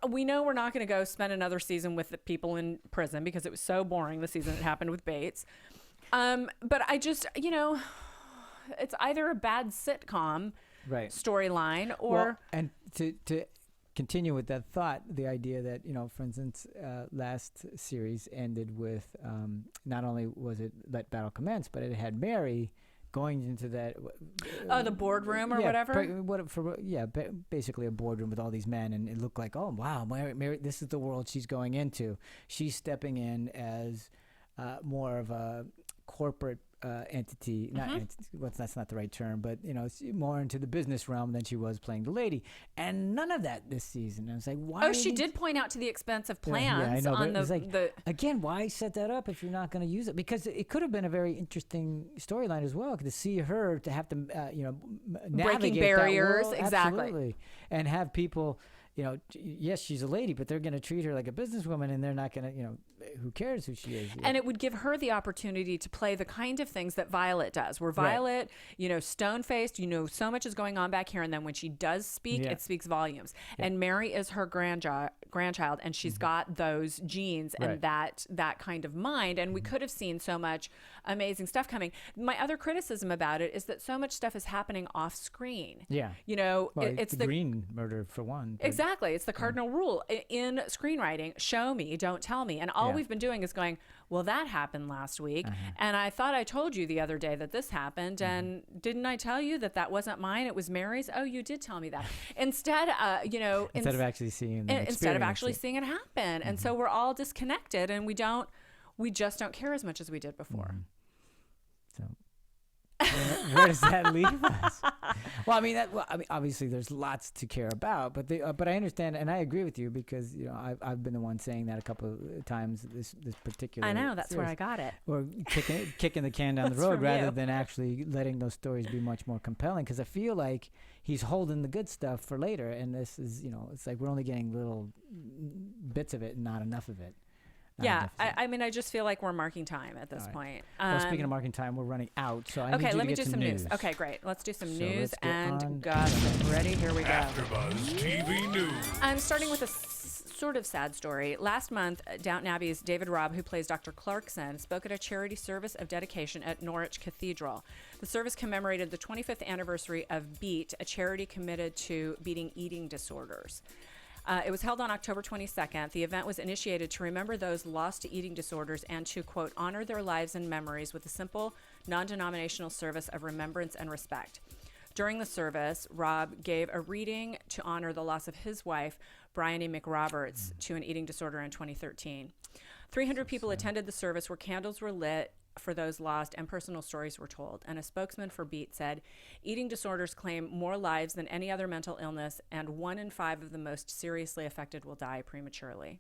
we know we're not going to go spend another season with the people in prison, because it was so boring the season that happened with Bates. But I just, it's either a bad sitcom storyline or... and to continue with that thought, the idea that, for instance, last series ended with not only was it Let Battle Commence, but it had Mary going into that the boardroom or whatever. Basically a boardroom with all these men, and it looked like, oh wow, Mary, this is the world she's going into. She's stepping in as more of a corporate entity. That's not the right term, but more into the business realm than she was playing the lady. And none of that this season. I was like, why? Oh, she did point out to the expensive plans I know, on again, why set that up if you're not going to use it? Because it could have been a very interesting storyline as well, to see her to have to navigate breaking barriers, that world. exactly, absolutely, and have people. Yes, she's a lady, but they're going to treat her like a businesswoman, and they're not going to, who cares who she is? And it would give her the opportunity to play the kind of things that Violet does, where Violet, stone-faced, so much is going on back here, and then when she does speak, it speaks volumes. And Mary is her grandchild, and she's got those genes and that kind of mind, and we could have seen so much amazing stuff coming. My other criticism about it is that so much stuff is happening off screen. Yeah. It's the Green murder for one. Exactly. It's the cardinal rule in screenwriting. Show me, don't tell me. And all we've been doing is going, well, that happened last week. And I thought I told you the other day that this happened. And didn't I tell you that wasn't mine? It was Mary's. Oh, you did tell me that. Instead, instead of actually seeing it happen. And so we're all disconnected, and we just don't care as much as we did before. So where does that leave us? Well, obviously there's lots to care about, but I understand, and I agree with you, because I've been the one saying that a couple of times. This particular, I know, that's series, where I got it. Or kicking the can down the road rather than actually letting those stories be much more compelling. Because I feel like he's holding the good stuff for later, and this is it's like we're only getting little bits of it and not enough of it. Yeah, I just feel like we're marking time at this point. Well, speaking of marking time, we're running out. So I need you let to me get do some news. Okay, great. Let's do some news and go. gossip. Ready? Here we go. AfterBuzz TV News. I'm starting with a sort of sad story. Last month, Downton Abbey's David Robb, who plays Dr. Clarkson, spoke at a charity service of dedication at Norwich Cathedral. The service commemorated the 25th anniversary of BEAT, a charity committed to beating eating disorders. It was held on October 22nd. The event was initiated to remember those lost to eating disorders and to, quote, honor their lives and memories with a simple, non-denominational service of remembrance and respect. During the service, Robb gave a reading to honor the loss of his wife, Bryony McRoberts, to an eating disorder in 2013. 300 people attended the service, where candles were lit for those lost and personal stories were told. And a spokesman for BEAT said, eating disorders claim more lives than any other mental illness, and 1 in 5 of the most seriously affected will die prematurely.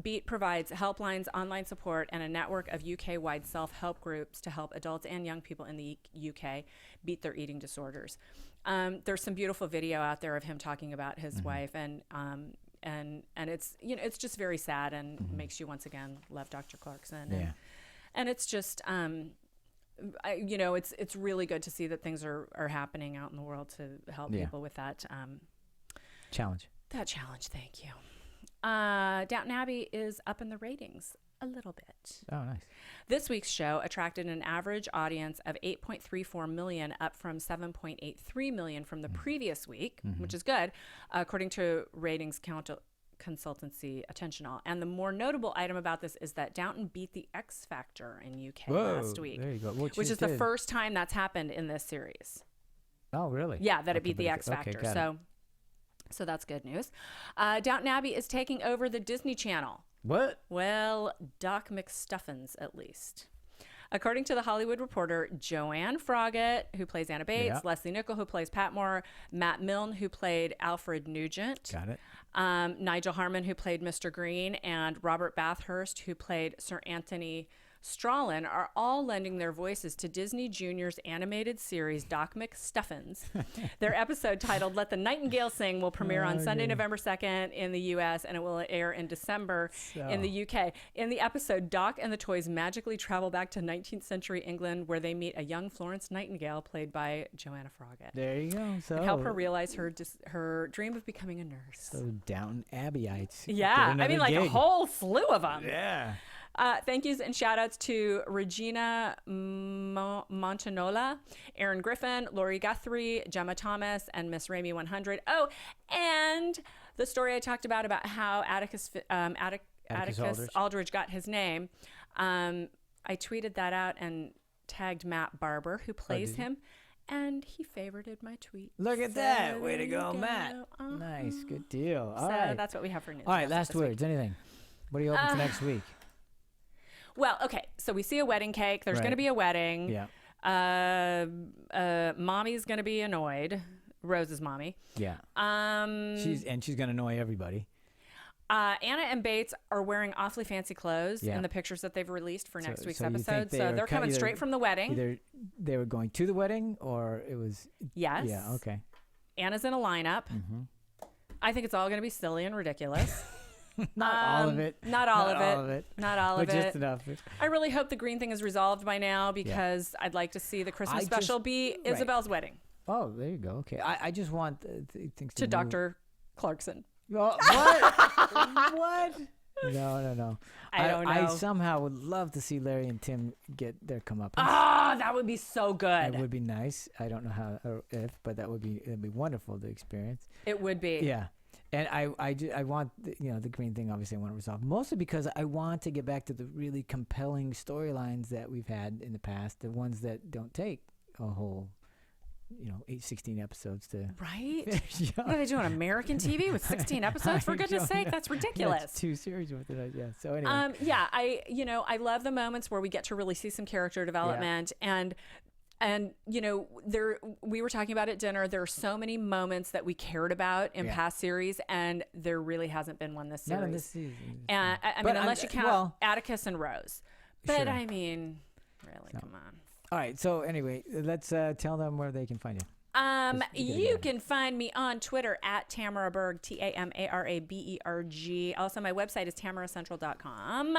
BEAT provides helplines, online support, and a network of UK-wide self-help groups to help adults and young people in the UK beat their eating disorders. There's some beautiful video out there of him talking about his wife, and it's it's just very sad, and makes you once again love Dr. Clarkson. And it's just, it's really good to see that things are happening out in the world to help people with that challenge. That challenge, thank you. Downton Abbey is up in the ratings a little bit. Oh, nice. This week's show attracted an average audience of 8.34 million, up from 7.83 million from the previous week, which is good, according to ratings consultancy Attentional. And the more notable item about this is that Downton beat the X Factor in UK last week. There you go. Which is the first time that's happened in this series. Oh, really? Yeah, that it beat the X Factor. So that's good news. Downton Abbey is taking over the Disney Channel. What? Well, Doc McStuffins, at least. According to The Hollywood Reporter, Joanne Froggatt, who plays Anna Bates, Leslie Nichol, who plays Patmore, Matt Milne, who played Alfred Nugent. Got it. Nigel Harman, who played Mr. Green, and Robert Bathurst, who played Sir Anthony Strachan, are all lending their voices to Disney Junior's animated series Doc McStuffins. Their episode titled Let the Nightingale Sing will premiere on Sunday, November 2nd in the U.S., and it will air in December in the U.K. In the episode, Doc and the toys magically travel back to 19th century England, where they meet a young Florence Nightingale, played by Joanna Froggatt. There you go. So and help her realize her dream of becoming a nurse. So Downton Abbeyite. Yeah, like a whole slew of them. Yeah. Thank yous and shout outs to Regina Montanola, Aaron Griffin, Lori Guthrie, Gemma Thomas, and Miss Ramey 100. Oh, and the story I talked about how Atticus Aldridge got his name. I tweeted that out and tagged Matt Barber, who plays him. And he favorited my tweet. Look at that. Way to go, Matt. Nice. Good deal. All right. That's what we have for news. All right. Last words. Anything? What are you hoping for next week? Well, okay. So we see a wedding cake. There's going to be a wedding. Yeah. Mommy's going to be annoyed. Rose's mommy. Yeah. She's going to annoy everybody. Anna and Bates are wearing awfully fancy clothes in the pictures that they've released for next week's episode. So they're coming straight from the wedding. Either they were going to the wedding, or it was... Yes. Yeah, okay. Anna's in a lineup. I think it's all going to be silly and ridiculous. Not all of it. Not all of it. All of it. Not all but of it. Just enough. I really hope the green thing is resolved by now because I'd like to see the Christmas special be Isabel's wedding. Oh, there you go. Okay. I just want things to Dr. Clarkson. What? What? No. I don't know. I somehow would love to see Larry and Tim get their comeuppance. Ah, that would be so good. It would be nice. I don't know how or if, but it'd be wonderful to experience. It would be. Yeah. And I want the green thing. Obviously, I want to resolve mostly because I want to get back to the really compelling storylines that we've had in the past, the ones that don't take a whole 16 episodes to. Right? What are they doing? American TV with 16 episodes? For goodness sake, that's ridiculous. That's 2 series worth of it. Yeah. So anyway. I love the moments where we get to really see some character development and we were talking about at dinner, there are so many moments that we cared about in past series, and there really hasn't been one this series. None of this season. And unless you count Atticus and Rose. But sure. I mean, really, come on. All right. So anyway, let's tell them where they can find you. You can find me on Twitter at Tamara Berg, TamaraBerg. Also, my website is tamaracentral.com.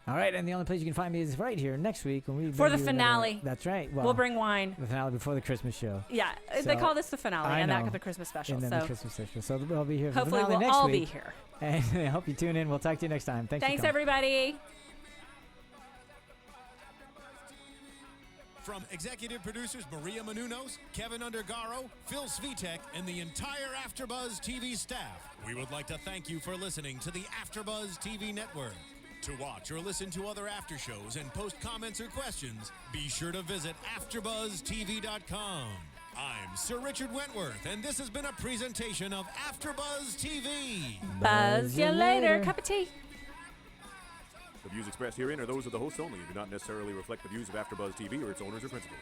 All right, and the only place you can find me is right here next week when we for the finale. That's right. We'll bring wine. The finale before the Christmas show. Yeah, they call this the finale, and that the Christmas special. And then the Christmas special. So we'll be here. Hopefully, for the finale we'll all next week. be here. And I hope you tune in. We'll talk to you next time. Thanks everybody. From executive producers Maria Menounos, Kevin Undergaro, Phil Svitek, and the entire AfterBuzz TV staff, we would like to thank you for listening to the AfterBuzz TV network. To watch or listen to other after shows and post comments or questions, be sure to visit AfterBuzzTV.com. I'm Sir Richard Wentworth, and this has been a presentation of AfterBuzz TV. Buzz you later. Cup of tea. The views expressed herein are those of the hosts only and do not necessarily reflect the views of AfterBuzz TV or its owners or principals.